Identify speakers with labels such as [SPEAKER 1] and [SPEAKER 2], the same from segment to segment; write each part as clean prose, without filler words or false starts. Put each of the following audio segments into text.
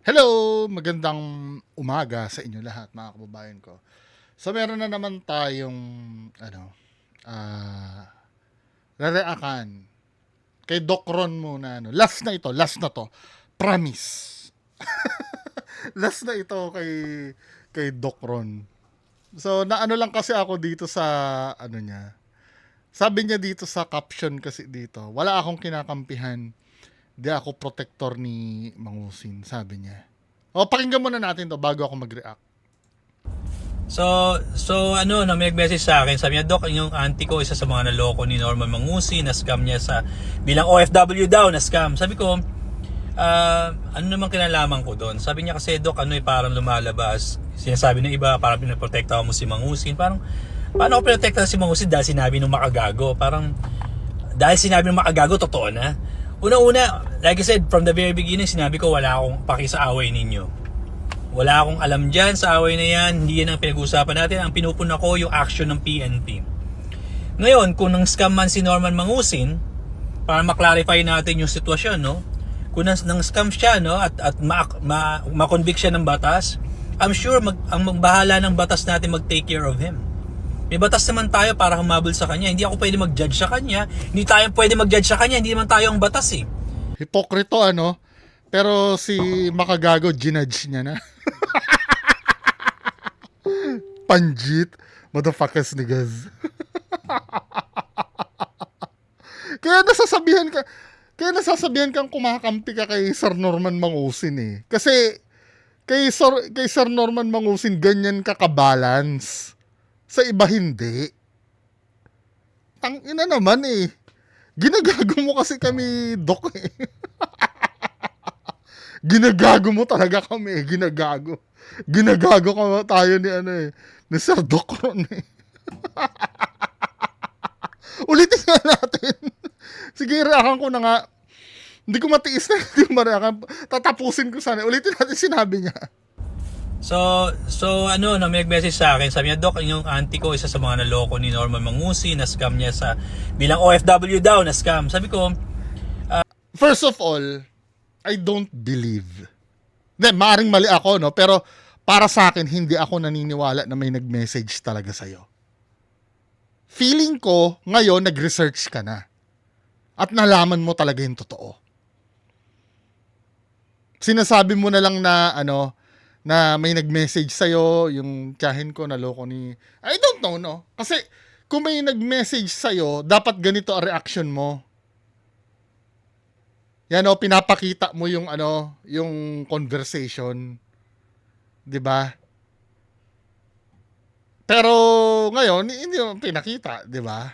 [SPEAKER 1] Hello! Magandang umaga sa inyo lahat, mga kababayan ko. So, meron na naman tayong, ano, ah, rereakan kay Doc Ron muna, ano. Last na to. Promise. Last na ito kay Doc Ron. So, naano lang kasi ako dito sa, ano niya. Sabi niya dito sa caption kasi dito, wala akong kinakampihan. Di ako protector ni Mangusin, sabi niya. O, pakinggan muna natin to bago ako mag-react.
[SPEAKER 2] So, may nag-message sa akin. Sabi niya, Doc, yung auntie ko, isa sa mga naloko ni Norman Mangusi, na-scam niya bilang OFW daw, na-scam. Sabi ko, ano naman kinalaman ko doon? Sabi niya kasi, Doc, parang lumalabas. Sinasabi ng iba, parang pinaprotekta mo si Mangusin. Parang, paano ko pinaprotekta si Mangusin dahil sinabi ng makagago? Parang, dahil sinabi ng makagago, totoo na. Una-una, like I said, from the very beginning, sinabi ko, wala akong paki sa away ninyo. Wala akong alam dyan sa away na yan. Hindi yan ang pinag-uusapan natin. Ang pinupuna ko yung action ng PNP. Ngayon, kung nang scam man si Norman Mangusin, para ma-clarify natin yung sitwasyon, no? Kung nang scam siya, no? At ma-convict siya ng batas, I'm sure ang magbahala ng batas natin mag-take care of him. May batas naman tayo para humabol sa kanya. Hindi ako pwede mag-judge sa kanya. Hindi tayo pwede mag-judge sa kanya. Hindi naman tayo ang batas eh.
[SPEAKER 1] Hipokrito, ano? Pero si makagago, ginudge niya na. Panjit. Motherfuckers niggas. kaya nasasabihan ka, kaya nasasabihan kang kumakampi ka kay Sir Norman Mangusin eh. Kasi kay Sir Norman Mangusin ganyan ka ka-balance. Sa iba hindi. Tangina naman eh. Ginagago mo kasi kami, Dok eh. Ginagago mo talaga kami eh. Ginagago ka tayo ni ano eh. Ni Sir Doc Ron eh. Ulitin nga natin. Sige, reakan ko na nga. Hindi ko matiis na hindi ko ma-react. Tatapusin ko sana. Ulitin natin sinabi niya.
[SPEAKER 2] May nag-message sa akin. Sabi niya, Doc, yung auntie ko, isa sa mga naloko ni Norman Mangusi, na-scam niya bilang OFW daw, na-scam. Sabi ko,
[SPEAKER 1] First of all, I don't believe. Maaaring mali ako, no? Pero para sa akin, hindi ako naniniwala na may nag-message talaga sa'yo. Feeling ko, ngayon, nag-research ka na. At nalaman mo talaga yung totoo. Sinasabi mo na lang na, ano, na may nag-message sa'yo, yung tiyahin ko, naloko ni... I don't know, no? Kasi, kung may nag-message sa'yo, dapat ganito ang reaction mo. Yan o, pinapakita mo yung ano, yung conversation. 'Di ba? Pero ngayon, hindi mo pinakita, 'di ba?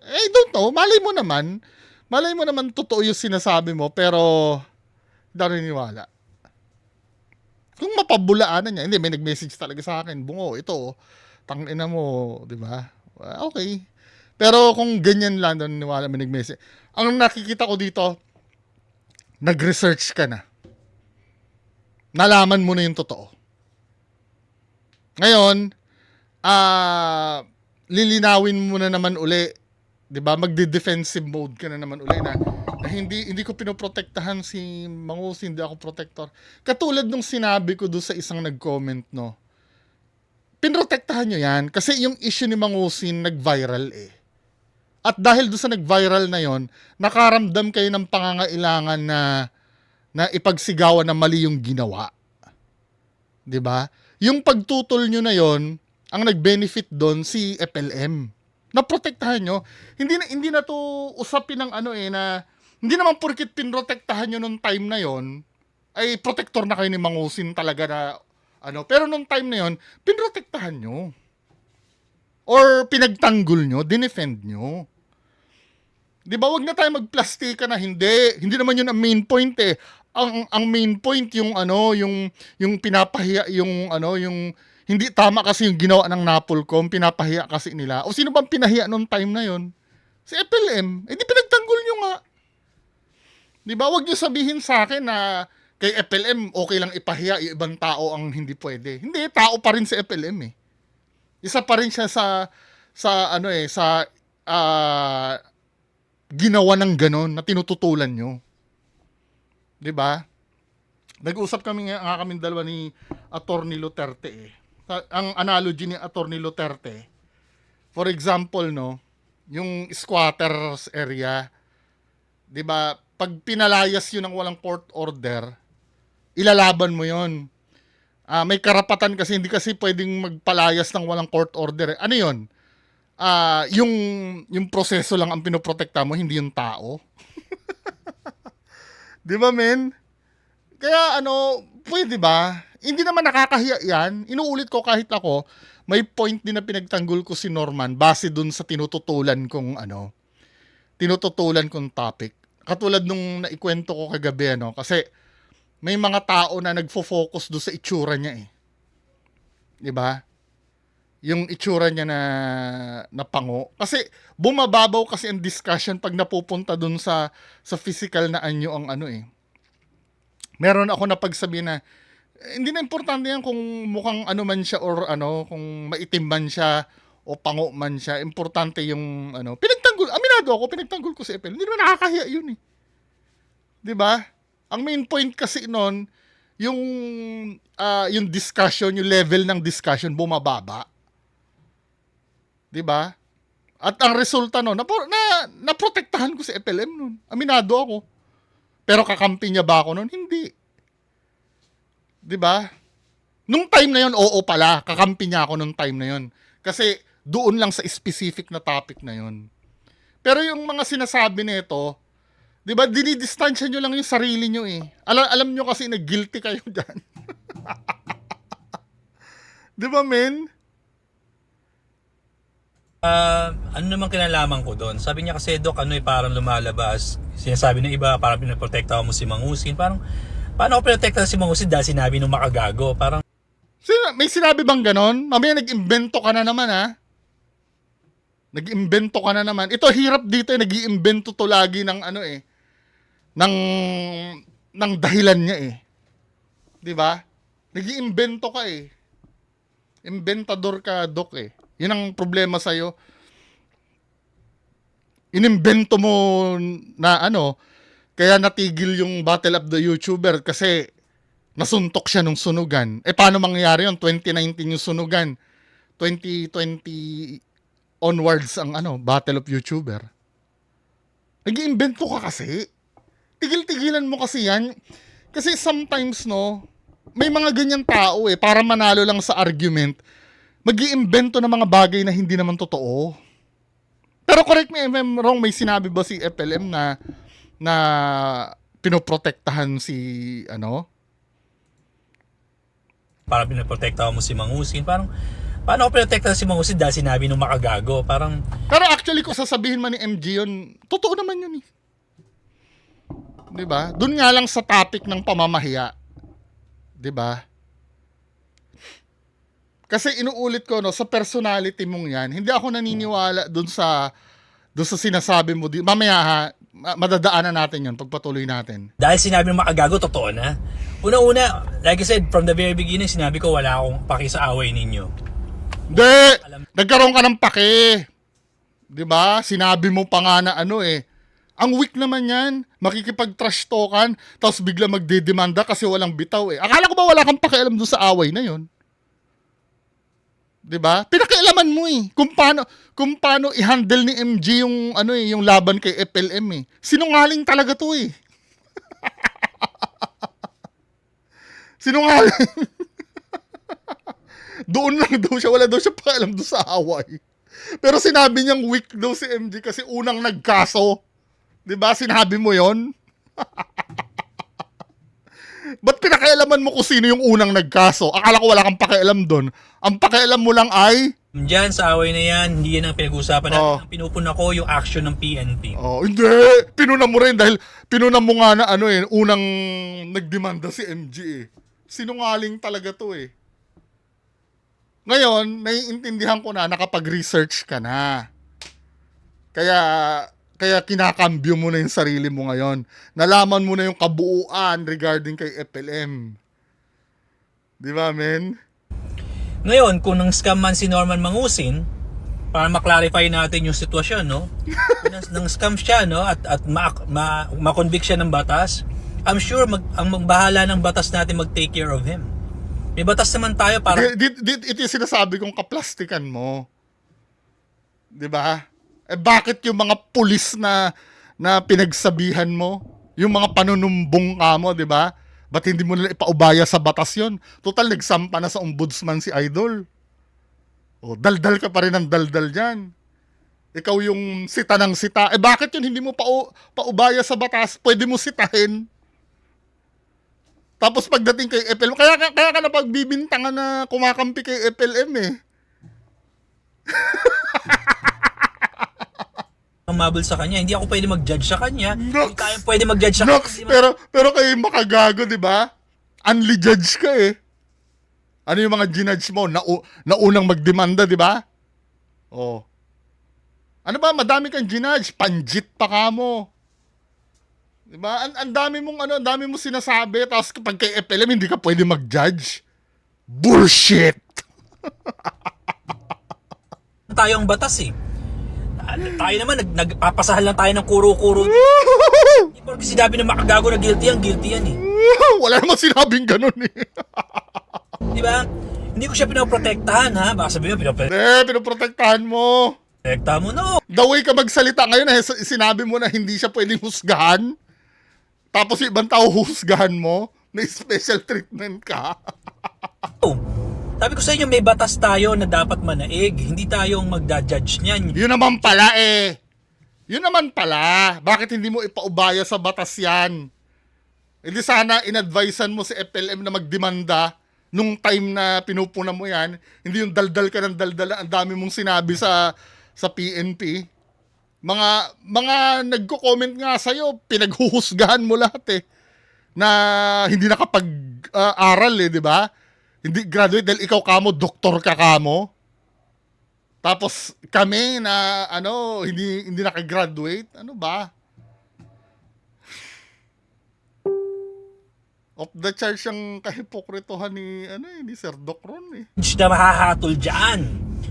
[SPEAKER 1] I don't know, malay mo naman totoo yung sinasabi mo, pero naniniwala. Kung mapabulaanan niya, hindi, may nag-message talaga sa akin, bungo, ito, tangina mo, 'di ba? Okay. Pero kung ganyan lang, naniniwala may nag-message. Ang nakikita ko dito, nag-research ka na. Nalaman mo na yung totoo. Ngayon, lilinawin mo na naman uli, 'di ba? Magde-defensive mode ka na naman uli na hindi ko pinoprotektahan si Mangusin, hindi ako protector. Katulad nung sinabi ko doon sa isang nag-comment, no. Pinrotektahan nyo yan kasi yung issue ni Mangusin nag-viral eh. At dahil doon sa nag-viral na yon, nakaramdam kayo ng pangangailangan na ipagsigawan na mali yung ginawa. 'Di ba? Yung pagtutol nyo na yon, ang nag-benefit doon si FLM. Naprotektahan nyo. Hindi na to usapin ng ano eh na hindi naman porkit pinrotektahan nyo nung time na yon ay protector na kayo ni Mangusin talaga na ano. Pero nung time na yon, pinrotektahan nyo. Or pinagtanggol nyo, dinefend nyo. Di ba, wag na tayo magplastika na hindi naman yun ang main point eh. Ang main point yung ano, yung pinapahiya yung ano, yung hindi tama kasi yung ginawa ng Napolcom, pinapahiya kasi nila. O sino bang pinahiya nung time na yon? Si FLM. Eh di pinagtanggol nyo nga. Di ba, wag nyo sabihin sa akin na kay FLM okay lang ipahiya, yung ibang tao ang hindi pwede. Hindi, tao pa rin si FLM eh. Isa pa rin siya sa ano eh, sa ginawa ng ganon na tinututulan nyo. 'Di ba? nag-usap kami nga kaming dalawa ni Attorney Duterte eh. Ang analogy ni Attorney Duterte, for example, no, yung squatters area, 'di ba? Pag pinalayas yun ng walang court order, ilalaban mo yun. May karapatan kasi, hindi kasi pwedeng magpalayas ng walang court order. Ano yun? Yung proseso lang ang pinoprotekta mo, hindi yung tao. Di ba, men? Kaya pwede ba? Hindi naman nakakahiya yan. Inuulit ko kahit ako, may point din na pinagtanggol ko si Norman base dun sa tinututulan kong topic. Katulad nung naikwento ko kagabi, kasi may mga tao na nagfo-focus do sa itsura niya eh. 'Di ba? Yung itsura niya na pango. Kasi bumababaw kasi ang discussion pag napupunta dun sa physical na anyo ang Meron ako napagsabi na hindi na importante yan kung mukhang man siya or kung maitim man siya o pango man siya. Importante yung pinagtanggol ko si Epel. Hindi naman nakakahiya yun eh. 'Di ba? Ang main point kasi noon, yung discussion, yung level ng discussion bumababa. 'Di ba? At ang resulta noon, naprotektahan ko si FLM noon. Aminado ako. Pero kakampi niya ba ako noon? Hindi. 'Di ba? Nung time na yon, oo pala, kakampi niya ako nung time na yon. Kasi doon lang sa specific na topic na yon. Pero yung mga sinasabi nito, 'di ba, dinidistansya nyo lang yung sarili nyo eh. Alam nyo kasi na guilty kayo dyan. 'Di ba, men?
[SPEAKER 2] Ano naman kinalaman ko doon? Sabi niya kasi, Dok, parang lumalabas. Sinasabi ng iba, parang pinaprotektahan mo si Mang Husin. Parang, paano ko pinotektahan si Mang Husin dahil sinabi nung makagago? Parang,
[SPEAKER 1] May sinabi bang ganon? Mamaya nag-imbento ka na naman, ha? Nag-imbento ka na naman. Ito, hirap dito, nag-iimbento to lagi ng ng dahilan niya eh. 'Di ba? Nag-iimbento ka eh. Inventador ka, Dok eh. 'Yun ang problema sa iyo. Inimbento mo na kaya natigil yung Battle of the YouTuber kasi nasuntok siya nung sunugan. Paano mangyayari yun? 2019 yung sunugan. 2020 onwards ang Battle of YouTuber. Nag-iimbento ka kasi. Tigil-tigilan mo kasi yan. Kasi sometimes, may mga ganyan tao para manalo lang sa argument, mag-iimbento ng mga bagay na hindi naman totoo. Pero correct me if I'm wrong, may sinabi ba si FLM na pinoprotektahan si
[SPEAKER 2] parang pinaprotektahan mo si Mang Husin. Parang, paano ko pinotektahan si Mang Husin dahil sinabi nung makagago? Parang,
[SPEAKER 1] pero actually, kung sasabihin man ni MG yun, totoo naman yun eh. 'Di ba? Doon nga lang sa topic ng pamamahiya. 'Di ba? Kasi inuulit ko sa personality mong 'yan, hindi ako naniniwala doon sa sinasabi mo. Mamaya madadaanan natin 'yon pagpatuloy natin.
[SPEAKER 2] dahil sinabi nung makagago, totoo na. Una-una, like I said, from the very beginning, sinabi ko wala akong paki sa away ninyo.
[SPEAKER 1] Hindi! Nagkaroon ka ng pake. 'Di ba? Sinabi mo pa nga na ang weak naman yan. Makikipag-trash talkan, tapos bigla magdedemanda kasi walang bitaw eh. Akala ko ba wala kang pakialam doon sa away na yon? 'Di ba? Pinakialaman mo eh. Kung paano i-handle ni MG yung yung laban kay FLM eh. Sinungaling talaga 'to eh. Sinungaling. Doon lang daw siya, wala daw siya pakialam doon sa away. Pero sinabi niyang weak daw si MG kasi unang nagkaso. 'Di ba? Sinabi mo 'yon? Ba't pinakialaman mo kung sino yung unang nagkaso? Akala ko wala kang pakialam doon. Ang pakialam mo lang ay
[SPEAKER 2] Diyan sa away na yan, hindi yan ang pinag-uusapan natin. Ang pinupuna ko yung action ng PNP.
[SPEAKER 1] Hindi. Pinuna mo rin dahil pinuna mo nga na unang nagdemanda si MG eh. Sinungaling talaga 'to eh. Ngayon, naiintindihan ko na nakapag-research ka na. Kaya kinakambyo mo na yung sarili mo ngayon. Nalaman mo na yung kabuuan regarding kay FLM. Di ba, men?
[SPEAKER 2] Ngayon, kung nang scam man si Norman Mang Husin, para maklarify natin yung sitwasyon, no? Kung nang scam siya, no? At ma-convict siya ng batas, I'm sure ang magbahala ng batas natin mag-take care of him. May batas naman tayo para...
[SPEAKER 1] Ito yung sinasabi kong kaplastikan mo. Di ba? Eh bakit yung mga pulis na pinagsabihan mo, yung mga panunumbong ka mo, di ba? Ba't hindi mo nila ipaubaya sa batas yon? Total, nagsampa na sa ombudsman si Idol. O, daldal ka pa rin ng daldal dyan. Ikaw yung sita ng sita. Eh bakit yun hindi mo paubaya sa batas? Pwede mo sitahin. Tapos pagdating kay FLM, kaya ka na pagbibintangan na kumakampi kay FLM eh.
[SPEAKER 2] mabul sa kanya. Hindi ako pwede mag-judge sa kanya.
[SPEAKER 1] Nox.
[SPEAKER 2] Hindi tayo pwede mag-judge sa
[SPEAKER 1] Nox,
[SPEAKER 2] kanya.
[SPEAKER 1] pero kayo makagago, di ba? Unli judge ka eh. Ano yung mga ginudge mo? Naunang magdemanda, di ba? Oh. Ano ba? Madami kang ginudge. Panjit pa ka mo. Di ba? Ang dami mong ang dami mo sinasabi. Tapos kapag kay FLM, hindi ka pwede mag-judge. Bullshit!
[SPEAKER 2] Tayo ang batas eh. Tayo naman, nagpapasahan lang tayo ng kuro-kuro. Hindi po kasi sinabi na makagago na guilty yan eh.
[SPEAKER 1] Wala naman sinabing ganun eh.
[SPEAKER 2] Di ba? Hindi ko siya pinoprotektahan ha. Baka sabihin mo,
[SPEAKER 1] Pinoprotektahan mo.
[SPEAKER 2] pinoprotektahan mo, no.
[SPEAKER 1] The way ka magsalita ngayon, sinabi mo na hindi siya pwedeng husgahan. Tapos yung ibang tao husgahan mo, na special treatment ka.
[SPEAKER 2] Sabi ko sa inyo, may batas tayo na dapat manaig. Hindi tayong magda-judge niyan.
[SPEAKER 1] Yun naman pala eh. Yun naman pala. Bakit hindi mo ipaubaya sa batas yan? Hindi sana in-advisean mo si FLM na magdemanda nung time na pinupuna mo yan. Hindi yung daldal ka ng daldal. Ang dami mong sinabi sa PNP. Mga nagko-comment nga sa'yo, pinaghuhusgahan mo lahat eh. Na hindi nakapag-aral eh, di ba? Hindi graduate dahil ikaw kamo, doktor ka kamo. Tapos kami na hindi nakagraduate, ano ba? Off the charge ang kahipokritohan ni Sir Doc Ron eh.
[SPEAKER 2] Na mahahatol dyan.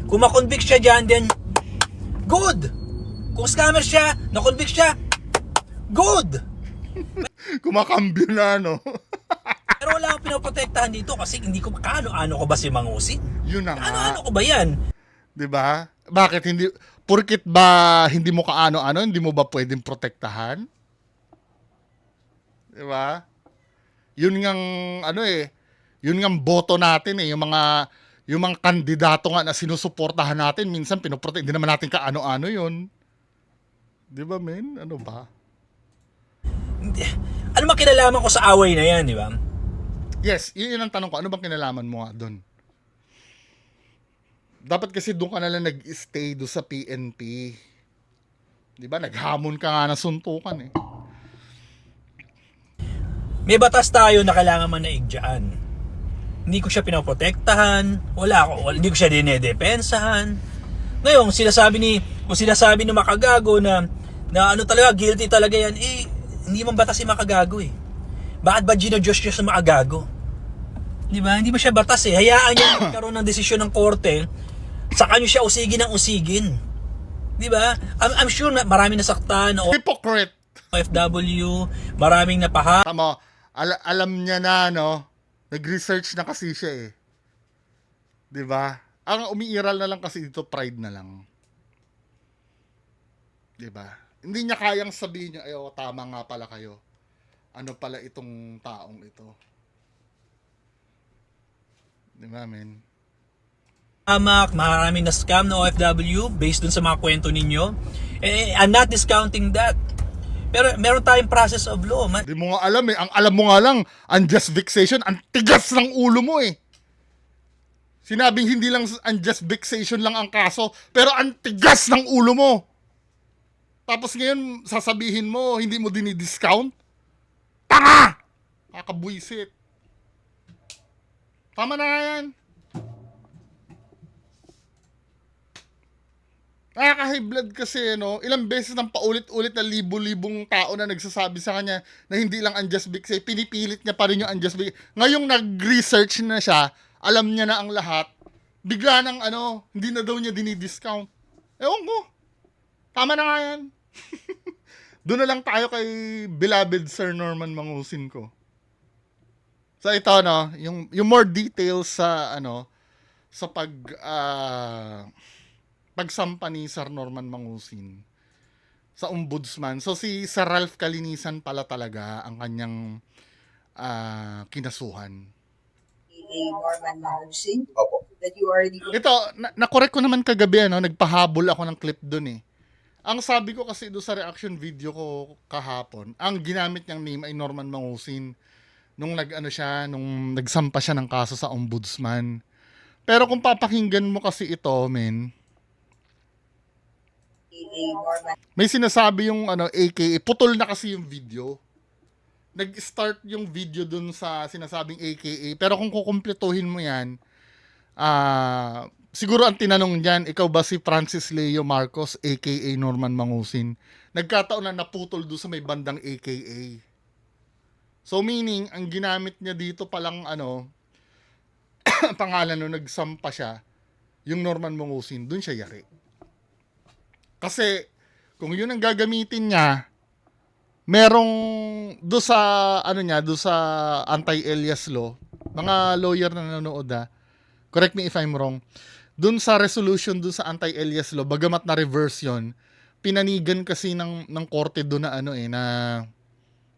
[SPEAKER 2] Kung makonvict siya dyan, then good. Kung scammer siya, nakonvict siya, good.
[SPEAKER 1] Kumakambyo na,
[SPEAKER 2] Pero wala akong pinoprotektahan dito kasi hindi ko ano ko ba si Mangusin?
[SPEAKER 1] Yun na nga.
[SPEAKER 2] Ano ko ba yan?
[SPEAKER 1] 'Di ba? Bakit hindi porkit ba hindi mo kaano-ano, hindi mo ba pwedeng protektahan? 'Di ba? Yun ngang yun ngang boto natin eh, yung mga kandidato nga na sinusuportahan natin, minsan pinoprotect, hindi naman natin kaano-ano yun. 'Di ba, men? Ano ba?
[SPEAKER 2] Ano ba kinalaman ko sa away na yan, di ba?
[SPEAKER 1] Yes, yun ang tanong ko. Ano bang kinalaman mo nga doon? Dapat kasi doon ka na lang nag-stay doon sa PNP. Di ba? Naghamon ka nga ng suntukan eh.
[SPEAKER 2] May batas tayo na kailangan manaig dyan. Hindi ko siya pinoprotektahan. Hindi ko siya dinedepensahan. Ngayon, sinasabi ni Makagago na ano talaga, guilty talaga yan. Eh, hindi man batas si Makagago eh. Bakit ba gino-Diyos sa Makagago? Di ba? Hindi ba siya batas eh. Hayaan niya magkaroon ng desisyon ng korte. Saka niyo siya usigin ng usigin. Di ba? I'm sure na maraming nasaktan.
[SPEAKER 1] Hypocrite!
[SPEAKER 2] OFW, maraming napaha.
[SPEAKER 1] Tama, alam niya na, nag-research na kasi siya eh. Di ba? Ang umiiral na lang kasi dito, pride na lang. Di ba? Hindi niya kayang sabihin niya, ayo, tama nga pala kayo. Ano pala itong taong ito? Di ba, men?
[SPEAKER 2] Maraming na scam na OFW based dun sa mga kwento ninyo. I'm not discounting that. Pero meron tayong process of law.
[SPEAKER 1] Di mo nga alam eh. Ang alam mo nga lang, unjust vexation, ang tigas ng ulo mo eh. Sinabing hindi lang unjust vexation lang ang kaso, pero ang tigas ng ulo mo. Tapos ngayon, sasabihin mo, hindi mo dinidiscount? Tanga! Nakakabwisit. Tama na nga yan. Nakaka-high blood kasi, ilang beses nang paulit-ulit na libo-libong tao na nagsasabi sa kanya na hindi lang unjust vexation, pinipilit niya pa rin yung unjust vexation. Ngayong nag-research na siya, alam niya na ang lahat, bigla nang hindi na daw niya dinidiscount. Ewan ko. Tama na nga yan. Doon na lang tayo kay beloved Sir Norman Mangusin ko. So ito no, yung more details sa ano sa pagsampa ni Sir Norman Mangusin sa ombudsman. So si Sir Ralph Kalinisan pala talaga ang kanyang kinasuhan.
[SPEAKER 3] Norman Mangusin,
[SPEAKER 4] Opo.
[SPEAKER 3] that you already
[SPEAKER 1] Ito, na-correct ko naman kagabi, ano, nagpahabol ako ng clip doon eh. Ang sabi ko kasi doon sa reaction video ko kahapon, ang ginamit niyang name ay Norman Mangusin nung nung nagsampa siya ng kaso sa ombudsman. Pero kung papakinggan mo kasi ito, men,
[SPEAKER 3] Norman
[SPEAKER 1] may sinasabi yung AKA, putol na kasi yung video. Nag-start yung video dun sa sinasabing AKA. Pero kung kukumpletuhin mo yan, siguro ang tinanong dyan, ikaw ba si Francis Leo Marcos, AKA Norman Mangusin? Nagkataon na naputol doon sa may bandang AKA. So meaning, ang ginamit niya dito palang pangalan nung nagsampa siya, yung Norman Mangusin, dun siya yari. Kasi, kung yun ang gagamitin niya, merong do sa do sa anti-alias law, mga lawyer na nanonood correct me if I'm wrong, dun sa resolution dun sa anti-alias law, bagamat na reverse yon, pinanigan kasi ng korte doon na na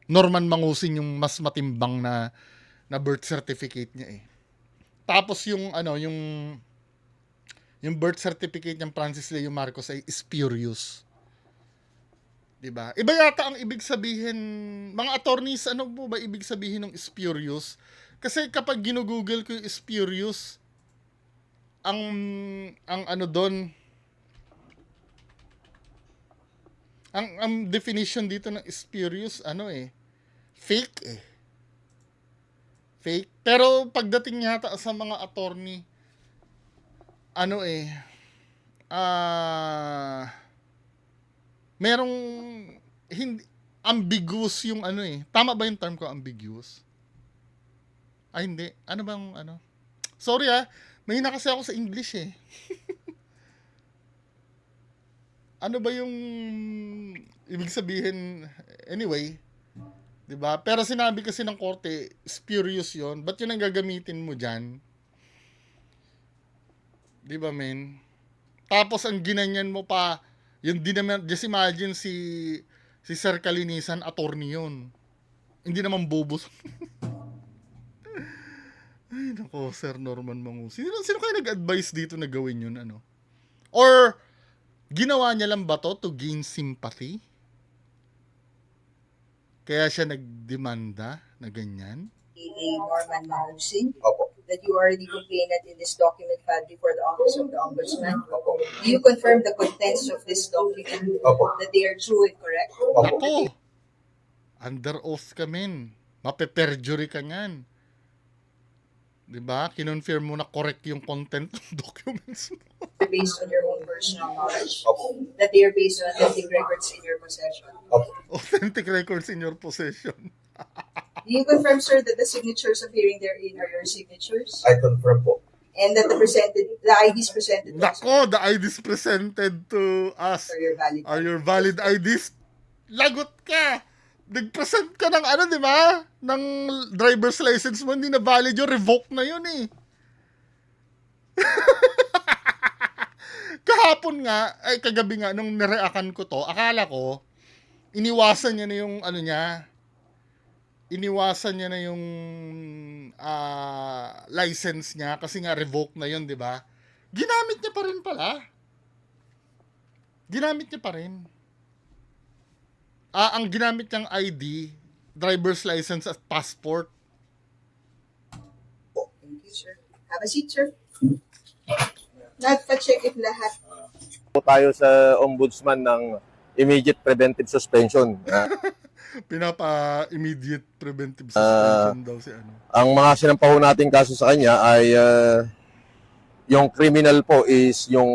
[SPEAKER 1] Norman Mangusin yung mas matimbang na birth certificate niya eh. Tapos yung yung birth certificate ng Francis Leo Marcos ay spurious. Diba? Iba yata ang ibig sabihin, mga attorneys, ano po ba ibig sabihin ng spurious? Kasi kapag ginugoogle ko yung spurious, ang doon, ang definition dito ng spurious, fake eh. Fake. Pero pagdating yata sa mga attorney, merong hindi ambiguous yung tama ba yung term ko, ambiguous? Ay hindi, sorry mahina kasi ako sa English eh. Ano ba yung ibig sabihin, anyway, 'di ba? Pero sinabi kasi ng korte, spurious 'yon. Ba't 'yun ang gagamitin mo diyan? 'Di ba, men? Tapos ang ginanyan mo pa, yung di naman, just imagine si Sir Kalinisan, attorney yun. Hindi naman bobo. Ay, nako, Sir Norman Mangusin. Sino kayo nag-advise dito na gawin yun, Or, ginawa niya lang ba to to gain sympathy? Kaya siya nagdemanda na ganyan?
[SPEAKER 3] Norman Mangusin,
[SPEAKER 4] Opo.
[SPEAKER 3] that you already complained in this document filed before the Office of the Ombudsman. Do you confirm the contents of this document,
[SPEAKER 4] Opo.
[SPEAKER 3] that they are true and correct?
[SPEAKER 1] Ako, under oath ka, men. Mape-perjury ka nyan. Diba? Kinonfirm mo na correct yung content ng documents mo.
[SPEAKER 3] Based on your own personal knowledge,
[SPEAKER 4] Opo.
[SPEAKER 3] that they are based on authentic records in your possession.
[SPEAKER 4] Opo.
[SPEAKER 1] Authentic records in your possession.
[SPEAKER 3] Do you confirm, sir, that the signatures appearing therein are your signatures?
[SPEAKER 4] I confirm po.
[SPEAKER 3] And that the IDs presented to us
[SPEAKER 1] Nako, the IDs presented to us
[SPEAKER 3] are your valid.
[SPEAKER 1] are your valid IDs. Lagot ka! Nag-present ka ng di ba? Ng driver's license mo, hindi na valid yun, revoke na yun eh. Kahapon nga, kagabi nga, nung nireakan ko to, akala ko, iniwasan niya na yung license niya kasi nga revoke na yun, di ba? Ginamit niya pa rin pala. Ginamit niya pa rin. Ang ginamit niyang ID, driver's license at passport.
[SPEAKER 3] Thank you, sir. Have a seat, sir. Nagpa-check if lahat.
[SPEAKER 4] Po tayo sa ombudsman ng immediate preventive suspension.
[SPEAKER 1] Pinapa-immediate preventive suspension daw si
[SPEAKER 4] Ang mga sinampaho nating kaso sa kanya ay yung criminal po is yung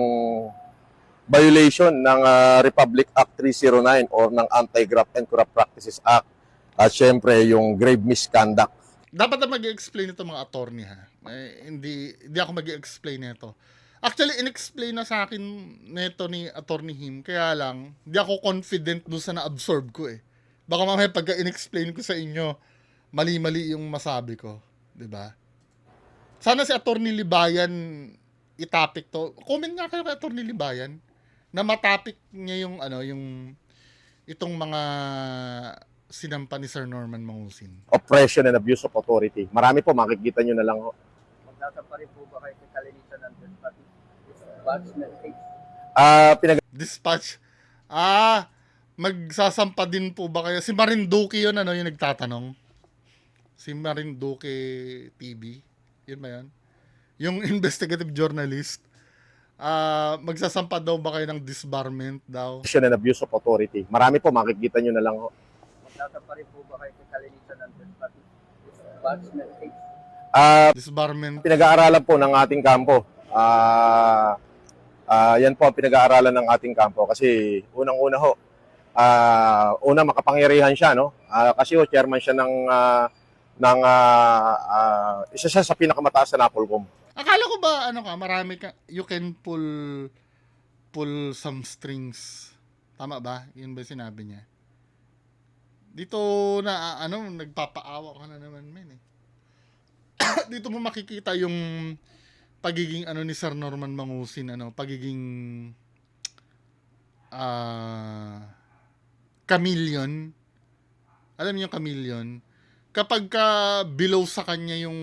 [SPEAKER 4] violation ng Republic Act 309 or ng Anti-Graft and Corrupt Practices Act at syempre yung grave misconduct.
[SPEAKER 1] Dapat na mag-explain ito mga attorney ha. Hindi ako mag-explain nito. Actually, inexplain na sa akin neto ni Attorney Him, kaya lang, hindi ako confident doon sa na-absorb ko eh. Baka mamaya pagka inexplain ko sa inyo, mali-mali yung masabi ko. 'Di ba? Sana si Attorney Libayan itapik to. Comment nga kayo kay Attorney Libayan na matapik niya yung yung itong mga sinampa ni Sir Norman Mangusin.
[SPEAKER 4] Oppression and abuse of authority. Marami po, makikita nyo na lang ho.
[SPEAKER 5] Magsasampa rin po ba kayo sa kalinisan ng dispatchment case?
[SPEAKER 1] Dispatch. Magsasampa din po ba kayo? Si Marinduque yun, yung nagtatanong. Si Marinduque TV. Yun ba yan? Yung investigative journalist. Magsasampa daw ba kayo ng disbarment daw?
[SPEAKER 4] Oppression and abuse of authority. Marami po, makikita nyo na lang ho.
[SPEAKER 5] Magsasampa rin po ba kayo sa kalinisan ng dispatchment case?
[SPEAKER 1] Disbarment.
[SPEAKER 4] Pinag-aaralan po ng ating kampo. Yan po ang pinag-aaralan ng ating kampo kasi unang-una ho, una makapangyarihan siya, no? Kasi ho, chairman siya ng isa siya sa pinakamataas na NAPOLCOM.
[SPEAKER 1] Akala ko ba, marami ka, you can pull some strings. Tama ba? Yun ba sinabi niya? Dito na, nagpapaawa ka na naman, men eh. Dito mo makikita yung pagiging ni Sir Norman Mangusin, pagiging chameleon. Alam niyo yung chameleon? Kapag below sa kanya yung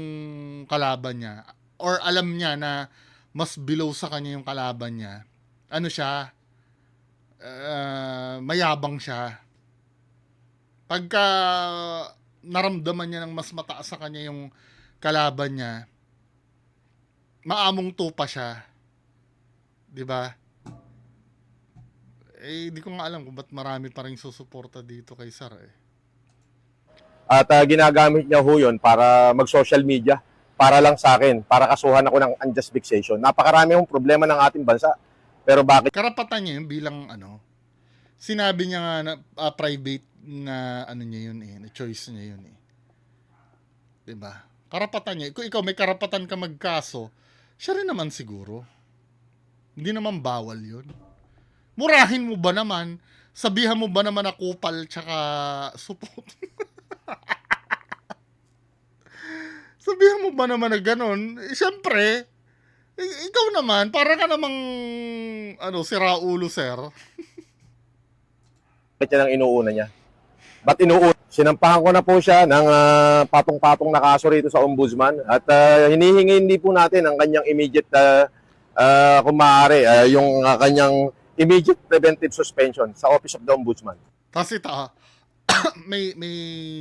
[SPEAKER 1] kalaban niya, or alam niya na mas below sa kanya yung kalaban niya, siya, mayabang siya. Pagka naramdaman niya ng mas mataas sa kanya yung kalaban niya, maamong tupa siya. 'Di ba? Di ko nga alam kung ba't marami pa ring susuporta dito kay Sir eh.
[SPEAKER 4] At ginagamit niya ho yun para mag-social media, para lang sa akin, para kasuhan ako ng unjust vexation. Napakarami hong problema ng ating bansa. Pero bakit?
[SPEAKER 1] Karapatan niya yun bilang sinabi niya nga na private na niya yun na choice niya yun eh. 'Di ba? Karapatan niya. Kung ikaw may karapatan ka magkaso, siya rin naman siguro. Hindi naman bawal yun. Murahin mo ba naman? Sabihan mo ba naman na kupal tsaka supot? Sabihan mo ba naman na ganun? Siyempre, ikaw naman, para ka namang sira ulo, sir.
[SPEAKER 4] Yan ang inuuna niya. Ba't inuuna? Sinampahan ko na po siya ng patong-patong na kaso rito sa Ombudsman at hinihingi hindi po natin ang kanyang immediate, kung maaari, yung kanyang immediate preventive suspension sa Office of the Ombudsman.
[SPEAKER 1] Tapos ito, may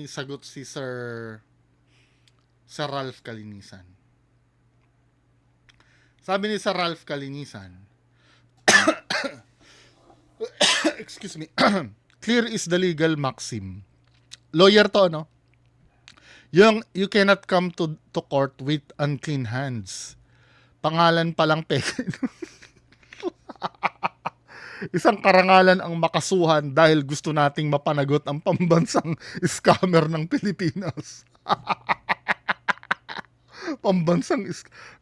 [SPEAKER 1] sagot si Sir Ralph Kalinisan. Sabi ni Sir Ralph Kalinisan, excuse me, clear is the legal maxim. Lawyer to, no? You cannot come to court with unclean hands. Pangalan pa lang peke. Isang karangalan ang makasuhan dahil gusto nating mapanagot ang pambansang scammer ng Pilipinas.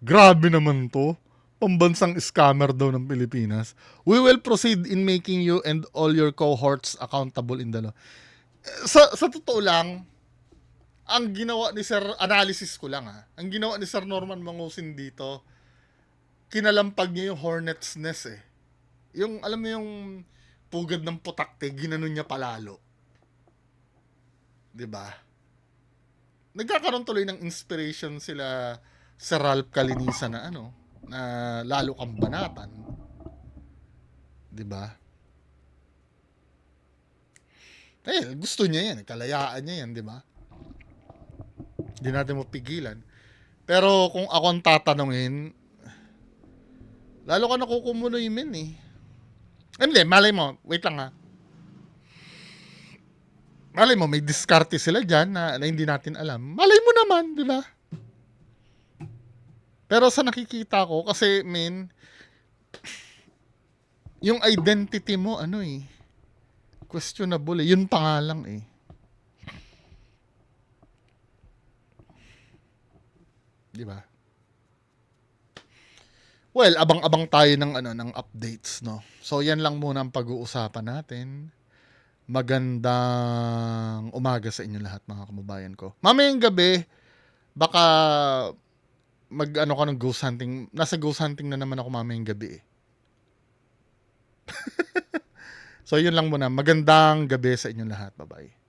[SPEAKER 1] Grabe naman to. Pambansang scammer daw ng Pilipinas. We will proceed in making you and all your cohorts accountable in the law. Sa totoo lang, ang ginawa ni Sir, analysis ko lang ang ginawa ni Sir Norman Mangusin dito, kinalampag niya yung hornet's nest eh. Yung, alam mo yung pugad ng putakte, ginanon niya palalo. 'Di ba? Nagkakaroon tuloy ng inspiration sila sa Ralph Kalinisan na na lalo kang banatan. 'Di ba? Gusto niya yan, kalayaan niya yan, 'di ba? Hindi natin mapigilan. Pero kung ako ang tatanungin, lalo ka nakukumuloy men eh. Hindi, malay mo, wait lang malay mo, may diskarte sila dyan na hindi natin alam. Malay mo naman, di ba? Pero sa nakikita ko, kasi, yung identity mo, questionable eh. Yun pa nga lang eh. Di ba? Well, abang-abang tayo ng ng updates, no. So yan lang muna ang pag-uusapan natin. Magandang umaga sa inyo lahat, mga kababayan ko. Mamayang gabi, baka mag-ano ka ng ghost hunting. Nasa ghost hunting na naman ako mamayang gabi eh. So yun lang muna. Magandang gabi sa inyo lahat. Bye-bye.